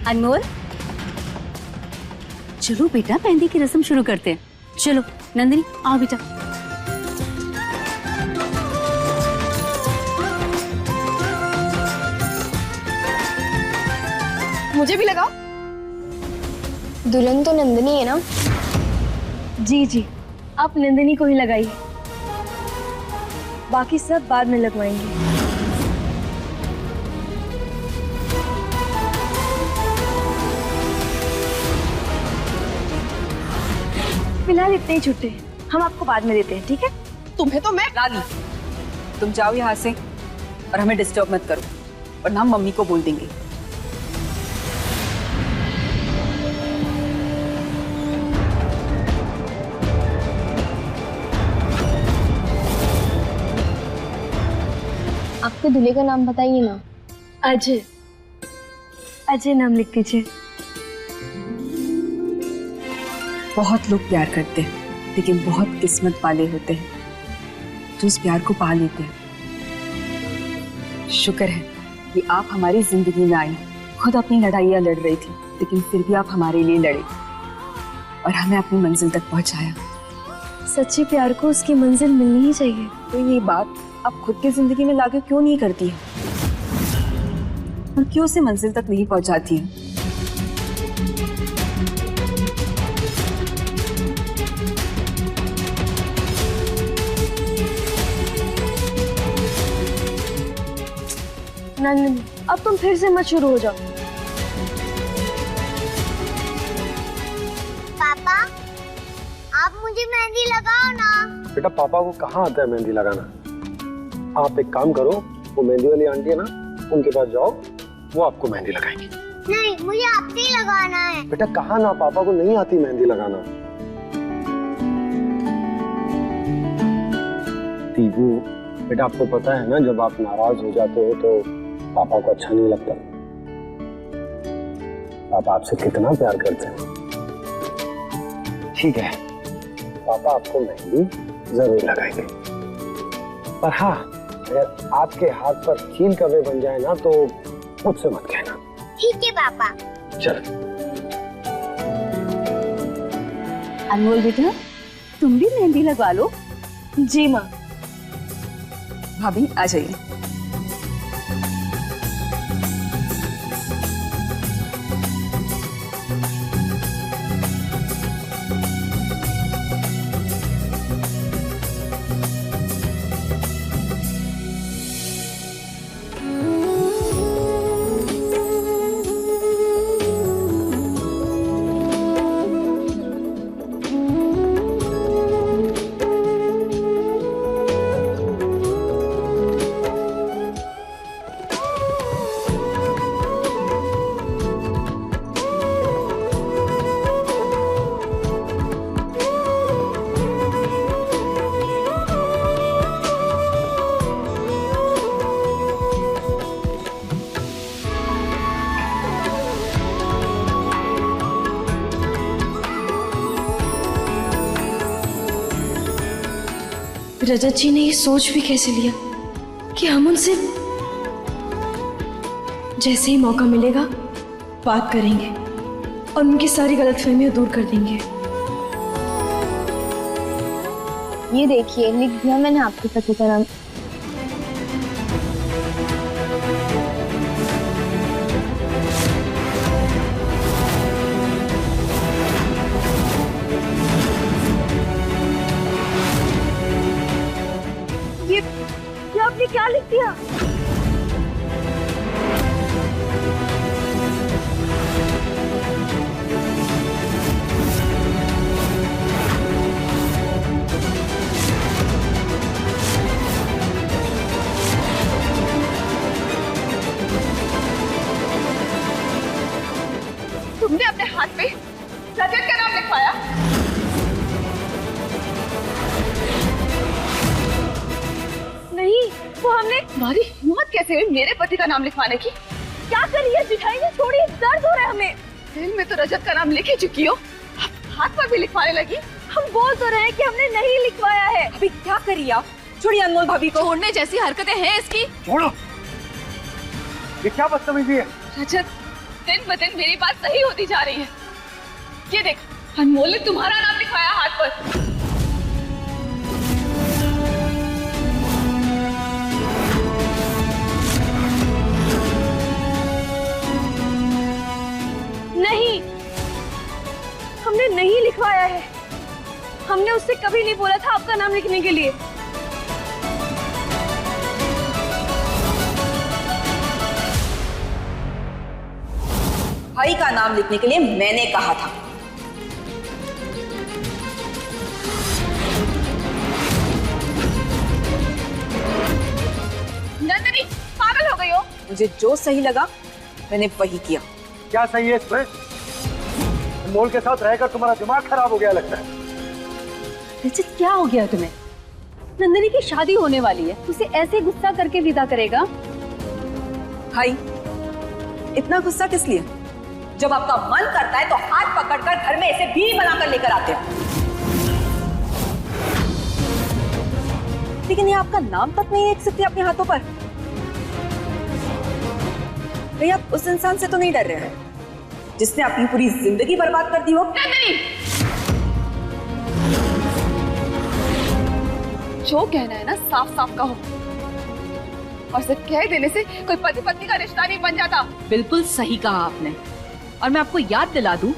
अनमोल, चलो बेटा मेहंदी की रस्म शुरू करते हैं। चलो नंदिनी आओ बेटा। मुझे भी लगाओ। दुल्हन तो नंदिनी है ना? जी जी, आप नंदिनी को ही लगाइए, बाकी सब बाद में लगवाएंगे। फिलहाल इतने ही छुट्टे हम आपको बाद में देते हैं, ठीक है? तुम्हें तो मैं रानी, तुम जाओ यहाँ से और हमें डिस्टर्ब मत करो, वरना हम मम्मी को बोल देंगे। आपके दूल्हे का नाम बताइए ना। अजय। अजय नाम लिख दीजिए। बहुत लोग प्यार करते हैं, लेकिन बहुत किस्मत वाले होते हैं जो इस प्यार को पा लेते हैं। शुक्र है कि आप हमारी जिंदगी में आई। खुद अपनी लड़ाइयाँ लड़ रही थी, लेकिन फिर भी आप हमारे लिए लड़े और हमें अपनी मंजिल तक पहुंचाया। सच्चे प्यार को उसकी मंजिल मिलनी ही चाहिए। तो ये बात आप खुद की जिंदगी में लागू क्यों नहीं करती है और क्यों उसे मंजिल तक नहीं पहुंचाती है? नंदिनी, अब तुम फिर से मत शुरू हो जाओ। पापा, आप मुझे मेहंदी लगाओ ना। बेटा पापा को कहाँ आता है मेहंदी लगाना? आप एक काम करो, वो मेहंदी वाली आंटी है ना, उनके पास जाओ, वो आपको मेहंदी लगाएंगी। नहीं, मुझे आपसे ही लगाना है। बेटा कहाँ ना, पापा को नहीं आती मेहंदी लगाना। दीपू, बेटा आपको पता है ना, जब आप नाराज हो जाते हो तो पापा को अच्छा नहीं लगता। पापा आपसे कितना प्यार करते हैं। ठीक है, पापा आपको मेहंदी जरूर लगाएंगे, पर हाँ, अगर आपके हाथ पर कील कभी बन जाए ना तो मुझसे मत कहना। ठीक है पापा। चल। अनमोल बेटा, तुम भी मेहंदी लगवा लो। जी माँ। भाभी आ जाइए। रजत जी ने ये सोच भी कैसे लिया कि हम उनसे जैसे ही मौका मिलेगा बात करेंगे और उनकी सारी गलतफहमियां दूर कर देंगे। ये देखिए, लिख दिया मैंने आपके पति का नाम। ये आपने क्या लिख दिया? तुमने अपने हाथ पे रजत का नाम लिखवाया? नहीं, वो हमने। तुम्हारी हिम्मत कैसे हुई मेरे पति का नाम लिखवाने की? क्या करी है जिठाई ने? छोड़िए, दर्द हो रहा है हमें। दिल में तो रजत का नाम लिख ही चुकी हो, हाथ पर भी लिखवाने लगी। हम बोल तो रहे हैं कि हमने नहीं लिखवाया है। अभी क्या करिए आप? छोड़िए अनमोल भाभी को। छोड़ने जैसी हरकतें हैं इसकी। छोड़ो, ये क्या बदतमीजी है? रजत, दिन ब दिन मेरी बात सही होती जा रही है। ये देख, अनमोल ने तुम्हारा नाम लिखवाया हाथ पर। नहीं, हमने नहीं लिखवाया है। हमने उससे कभी नहीं बोला था आपका नाम लिखने के लिए। भाई का नाम लिखने के लिए मैंने कहा था। नंदिनी, पागल हो गई हो? मुझे जो सही लगा मैंने वही किया। क्या सही है इसमें? अनमोल के साथ रहकर तुम्हारा दिमाग खराब हो गया लगता है। रजत, क्या हो गया तुम्हें? नंदिनी की शादी होने वाली है, उसे ऐसे गुस्सा करके विदा करेगा? भाई, इतना गुस्सा किस लिए? जब आपका मन करता है तो हाथ पकड़कर घर में ऐसे बीवी बनाकर लेकर आते हैं, लेकिन ये आपका नाम तक नहीं लिख सकती अपने हाथों पर। भाई, आप उस इंसान से तो नहीं डर रहे हैं जिसने अपनी पूरी जिंदगी बर्बाद कर दी हो? नंदिनी, जो कहना है ना साफ साफ कहो, और सिर्फ कह देने से कोई पति पत्नी का रिश्ता नहीं बन जाता। बिल्कुल सही कहा आपने। और मैं आपको याद दिला दूं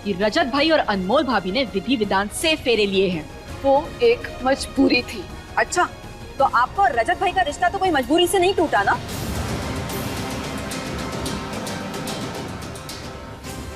कि रजत भाई और अनमोल भाभी ने विधि विधान से फेरे लिए हैं। वो एक मजबूरी थी। अच्छा, तो आपको और रजत भाई का रिश्ता तो कोई मजबूरी से नहीं टूटा ना?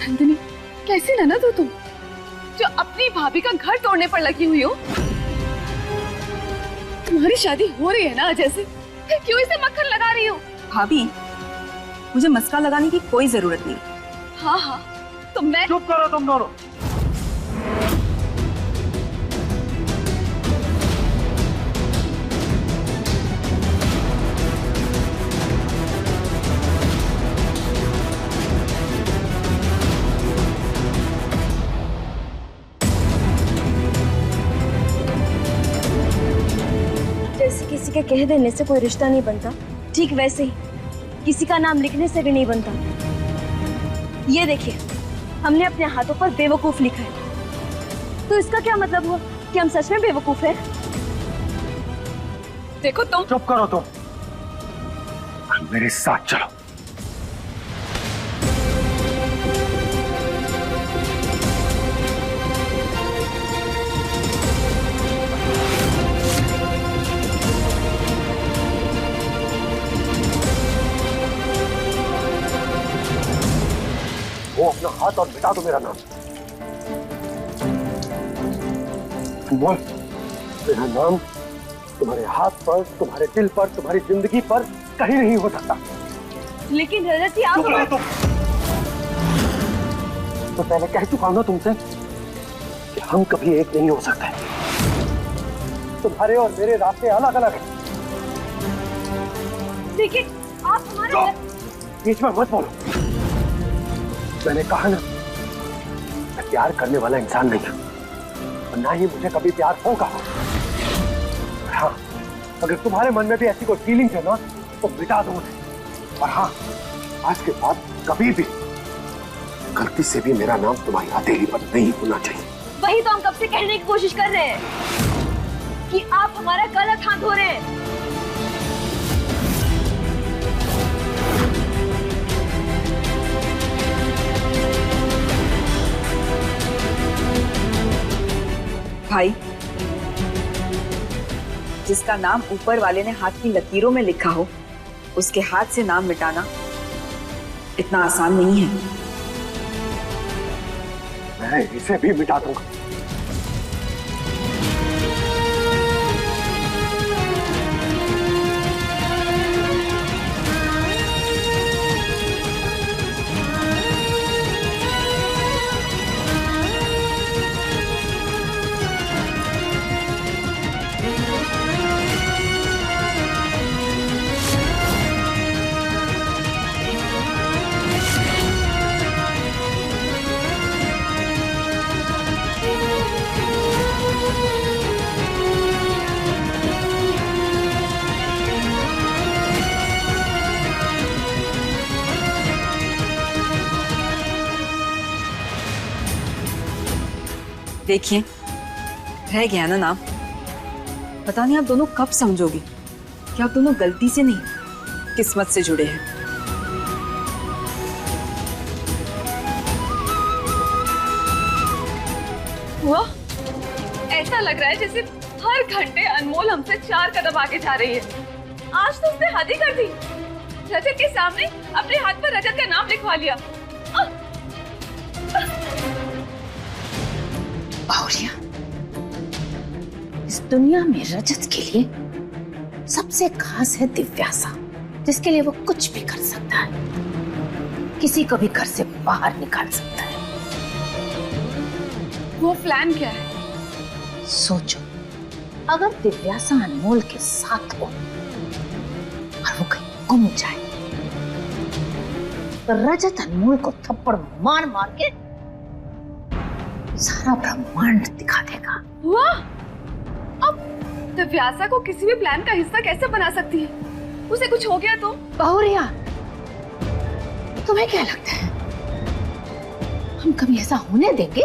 नंदिनी, कैसी ननद हो तुम, जो अपनी भाभी का घर तोड़ने पर लगी हुई हो? तुम्हारी शादी हो रही है ना अजय से, फिर क्यों इसे मक्खन लगा रही हो? भाभी, मुझे मस्का लगाने की कोई जरूरत नहीं। हाँ हाँ, तो मैं... चुप करो तुम दोनों। जैसे किसी के कह देने से कोई रिश्ता नहीं बनता, ठीक वैसे ही किसी का नाम लिखने से भी नहीं बनता। ये देखिए, हमने अपने हाथों पर बेवकूफ लिखा है, तो इसका क्या मतलब हुआ कि हम सच में बेवकूफ हैं? देखो तुम... चुप करो तुम, मेरे साथ चलो। वो अपना हाथ और मिटा दो मेरा नाम। बोल, मेरा नाम तुम्हारे हाथ पर, तुम्हारे दिल पर, तुम्हारी जिंदगी पर कहीं नहीं हो सकता। लेकिन रजत जी, आप... तो पहले कह चुका हूं ना तुमसे कि हम कभी एक नहीं हो सकते। तुम्हारे और मेरे रास्ते अलग अलग हैं। देखिए, आप हमारे... बीच में मत बोलो। मैंने कहा ना, मैं प्यार करने वाला इंसान नहीं हूं, और ना ही मुझे कभी प्यार होगा। हाँ, अगर तुम्हारे मन में भी ऐसी कोई फीलिंग है ना, तो मिटा दो उन्हें। और हाँ, आज के बाद कभी भी गलती से भी मेरा नाम तुम्हारी हथेली पर नहीं होना चाहिए। वही तो हम कब से कहने की कोशिश कर रहे हैं कि आप हमारा गलत हाथ धो रहे हैं। भाई, जिसका नाम ऊपर वाले ने हाथ की लकीरों में लिखा हो, उसके हाथ से नाम मिटाना इतना आसान नहीं है। मैं इसे भी मिटा दूंगा। देखिए, रह गया ना नाम। पता नहीं आप दोनों कब समझोगे कि आप दोनों गलती से नहीं, किस्मत से जुड़े हैं। वाह, ऐसा लग रहा है जैसे हर घंटे अनमोल हमसे 4 कदम आगे जा रही है। आज तो उसने हद ही कर दी, रजत के सामने अपने हाथ पर रजत का नाम लिखवा लिया। बाहुरिया, इस दुनिया में रजत के लिए सबसे खास है दिव्यासा, जिसके लिए वो कुछ भी कर सकता है, किसी को भी घर से बाहर निकाल सकता है। वो प्लान क्या है? सोचो, अगर दिव्यासा अनमोल के साथ हो और वो कहीं गुम जाए तो रजत अनमोल को थप्पड़ मार मार के सारा ब्रह्मांड दिखा देगा। वाह, अब दिव्यासा को किसी भी प्लान का हिस्सा कैसे बना सकती है? उसे कुछ हो गया तो? बाहुरिया, तुम्हें क्या लगता है हम कभी ऐसा होने देंगे?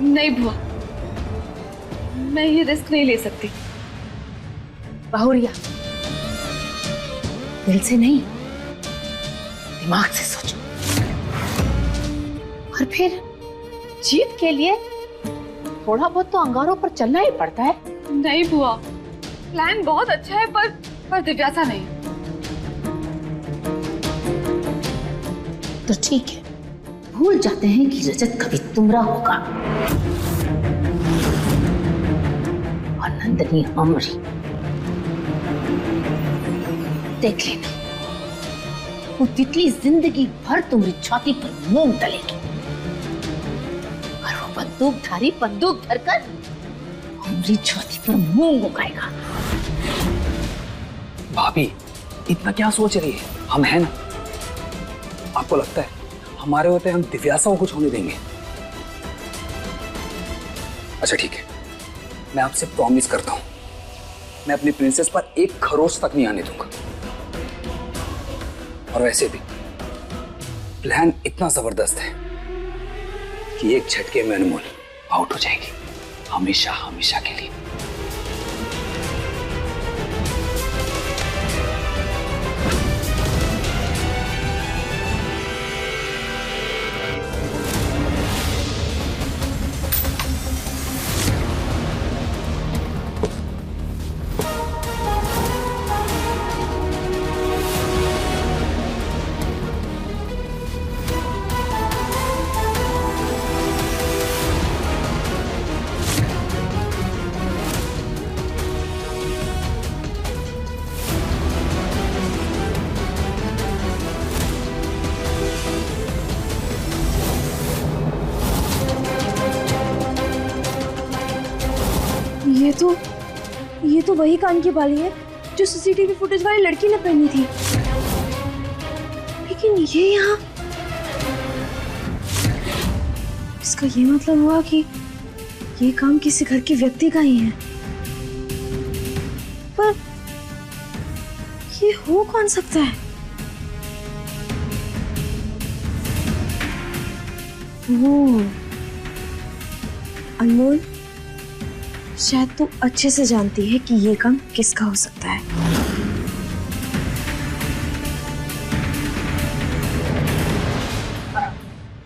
नहीं बुआ, मैं ये रिस्क नहीं ले सकती। बाहुरिया, दिल से नहीं, दिमाग से सोचो। और फिर जीत के लिए थोड़ा बहुत तो अंगारों पर चलना ही पड़ता है। नहीं बुआ, प्लान बहुत अच्छा है पर दिव्यासा नहीं। तो ठीक है, भूल जाते हैं कि रजत कभी तुमरा होगा और नंदनी हमारी। देख लेना, वो तितली जिंदगी भर तुम्हारी छाती पर मूंग तलेगी और वो बंदूकधारी बंदूक धरकर हमारी छाती पर मूंग उगाएगा। भाभी, इतना क्या सोच रही है? हम हैं ना। आपको लगता है हमारे होते हम दिव्यासा को कुछ होने देंगे? अच्छा ठीक है, मैं आपसे प्रॉमिस करता हूं, मैं अपनी प्रिंसेस पर एक खरोच तक नहीं आने दूंगा। और वैसे भी प्लान इतना जबरदस्त है कि एक झटके में अनमोल आउट हो जाएगी, हमेशा हमेशा के लिए। ये तो वही कान की बाली है जो सीसीटीवी फुटेज वाली लड़की ने पहनी थी। लेकिन ये यहाँ, इसका ये मतलब हुआ कि ये काम किसी घर के व्यक्ति का ही है। पर ये हो कौन सकता है? वो अनमोल, शायद तू अच्छे से जानती है कि ये काम किसका हो सकता है।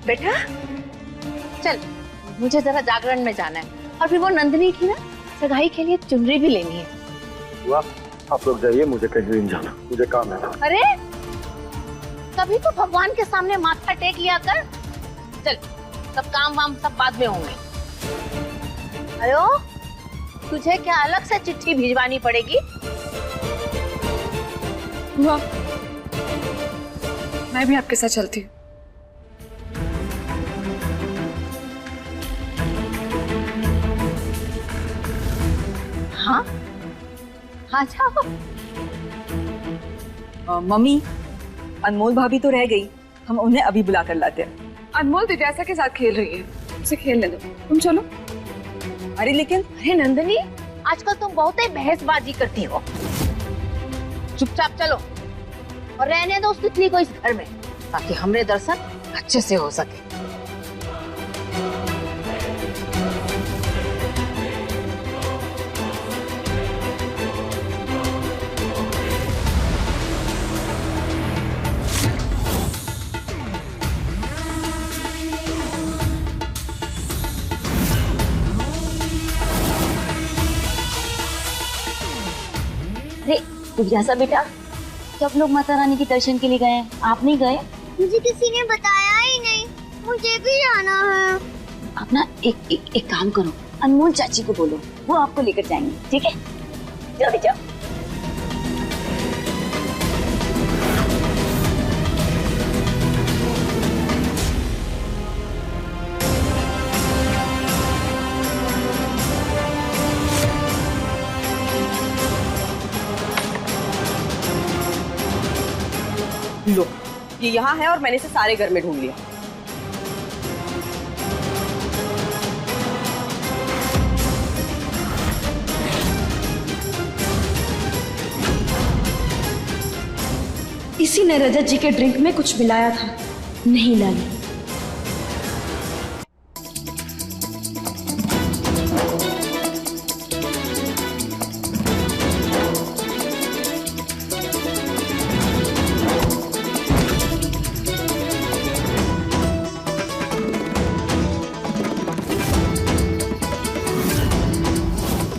बेटा चल, मुझे जरा जागरण में जाना है और फिर वो नंदिनी की ना सगाई के लिए चुनरी भी लेनी है। वाह, आप लोग जाइए, मुझे कहीं नहीं जाना, मुझे काम है। अरे कभी तो भगवान के सामने माथा टेक लिया कर। चल, सब काम वाम सब बाद में होंगे। अरे तुझे क्या अलग से चिट्ठी भिजवानी पड़ेगी? वाह, मैं भी आपके साथ चलती हूँ। हाँ हाँ, जाओ। मम्मी, अनमोल भाभी तो रह गई, हम उन्हें अभी बुला कर लाते हैं। अनमोल दिव्यासा के साथ खेल रही है, उसे खेलने दो, तुम चलो। अरे लेकिन, अरे नंदिनी, आजकल तुम बहुत ही बहसबाजी करती हो। चुपचाप चलो और रहने दो उस तितली को इस घर में, ताकि हमरे दर्शन अच्छे से हो सके। दिव्यासा बेटा, सब लोग माता रानी के दर्शन के लिए गए हैं, आप नहीं गए? मुझे किसी ने बताया ही नहीं, मुझे भी जाना है। आप ना एक काम करो, अनमोल चाची को बोलो, वो आपको लेकर जाएंगे, ठीक है? जल्दी जाओ। लो, ये यहाँ है और मैंने इसे सारे घर में ढूंढ लिया। इसी ने रजत जी के ड्रिंक में कुछ मिलाया था। नहीं लाली,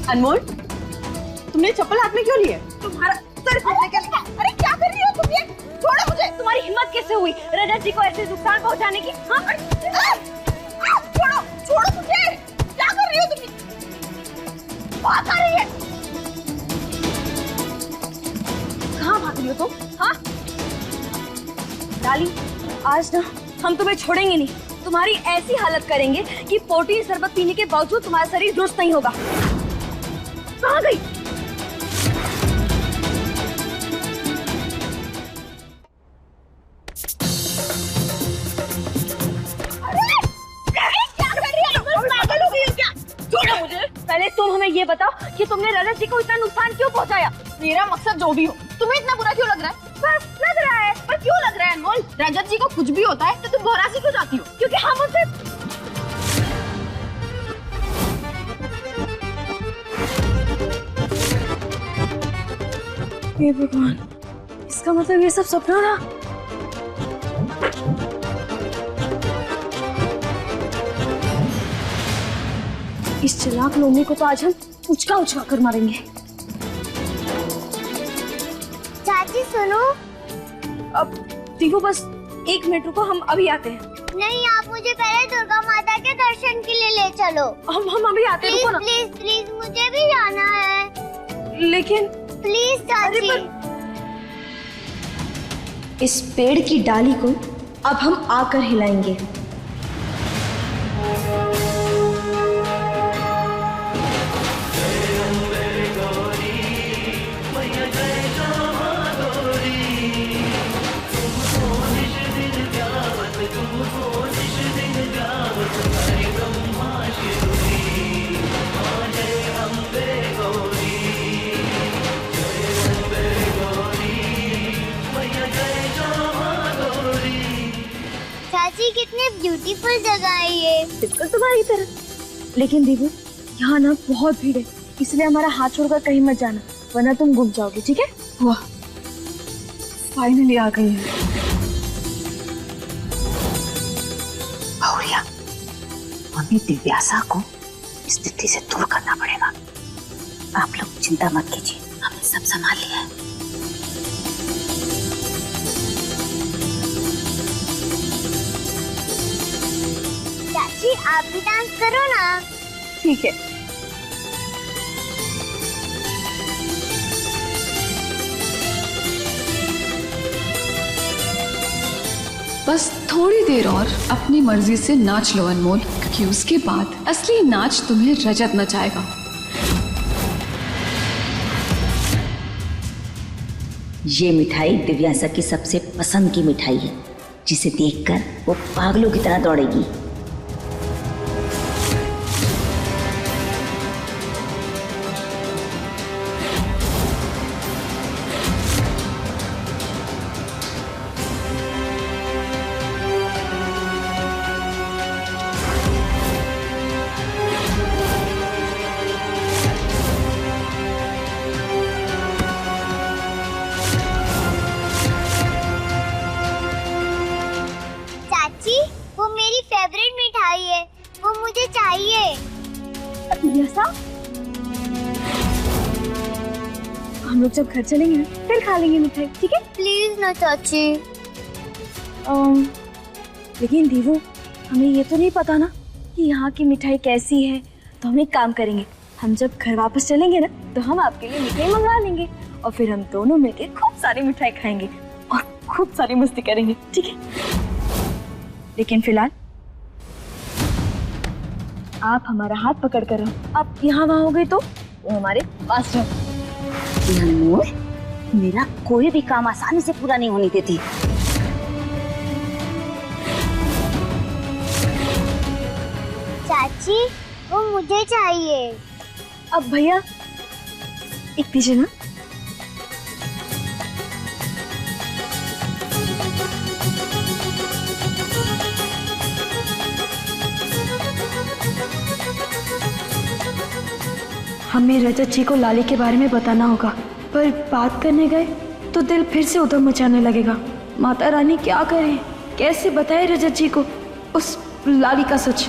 अनमोल, तुमने चप्पल हाथ में क्यों लिए? तुम्हारा सर फटने के लिए। अरे क्या कर रही हो तुम ये? छोड़ो मुझे। तुम्हारी हिम्मत कैसे हुई रजत जी को ऐसे नुकसान पहुंचाने की? हाँ? छोड़ो, छोड़ो मुझे। क्या कर रही हो तुम? भाग रही है। कहाँ भाग रही हो तुम? हाँ? लाली, आज ना हम तुम्हें छोड़ेंगे नहीं। तुम्हारी ऐसी हालत करेंगे कि प्रोटीन शरबत पीने के बावजूद तुम्हारा शरीर दुरुस्त नहीं होगा। कहाँ गई? पहले तुम हमें ये बताओ कि तुमने रजत जी को इतना नुकसान क्यों पहुंचाया? मेरा मकसद जो भी हो, तुम्हें इतना बुरा क्यों लग रहा है? बस लग रहा है। पर क्यों लग रहा है अनमोल? रजत जी को कुछ भी होता है तो तुम भौरासी क्यों जाती हो? क्योंकि हम उनसे हे भगवान, इसका मतलब ये सब सपना था। इस चालाक लोमी को तो आज हम उचका उचका कर मारेंगे। चाची सुनो। अब देखो, बस 1 मिनट रुको, हम अभी आते हैं। नहीं, आप मुझे पहले दुर्गा माता के दर्शन के लिए ले चलो। हम अभी आते हैं, रुको ना। प्लीज प्लीज, मुझे भी जाना है। लेकिन प्लीज चाची। इस पेड़ की डाली को अब हम आकर हिलाएंगे। चाची, कितनी ब्यूटीफुल जगह है ये। बिल्कुल तुम्हारी तरह। लेकिन दीदी, यहाँ ना बहुत भीड़ है, इसलिए हमारा हाथ छोड़कर कहीं मत जाना, वरना तुम गुम जाओगे, ठीक है? वाह, फाइनली आ गई है। भौरिया, हमें दिव्यासा को इस स्थिति से दूर करना पड़ेगा। आप लोग चिंता मत कीजिए, हमने सब संभाल लिया है। चाची, आप भी डांस करो ना। ठीक है। बस थोड़ी देर और अपनी मर्जी से नाच लो अनमोल, क्योंकि उसके बाद असली नाच तुम्हें रजत नचाएगा। ये मिठाई दिव्यासा की सबसे पसंद की मिठाई है, जिसे देखकर वो पागलों की तरह दौड़ेगी। वो मेरी फेवरेट मिठाई है, वो मुझे चाहिए। हम लोग जब घर चलेंगे ना फिर खा लेंगे मिठाई, ठीक है? प्लीज ना चाची। लेकिन दीवू, हमें ये तो नहीं पता ना कि यहाँ की मिठाई कैसी है। तो हम एक काम करेंगे, हम जब घर वापस चलेंगे ना तो हम आपके लिए मिठाई मंगवा लेंगे और फिर हम दोनों मिलकर खूब सारी मिठाई खाएंगे और खूब सारी मस्ती करेंगे, ठीक है? लेकिन फिलहाल आप हमारा हाथ पकड़ कर रहो। आप यहाँ वहाँ हो गए तो वो हमारे पास रहो। अनमोल, मेरा कोई भी काम आसानी से पूरा नहीं होने देती। चाची वो मुझे चाहिए। अब भैया एक दीजिए ना। हमें रजत जी को लाली के बारे में बताना होगा, पर बात करने गए तो दिल फिर से उधम मचाने लगेगा। माता रानी क्या करे, कैसे बताए रजत जी को उस लाली का सच।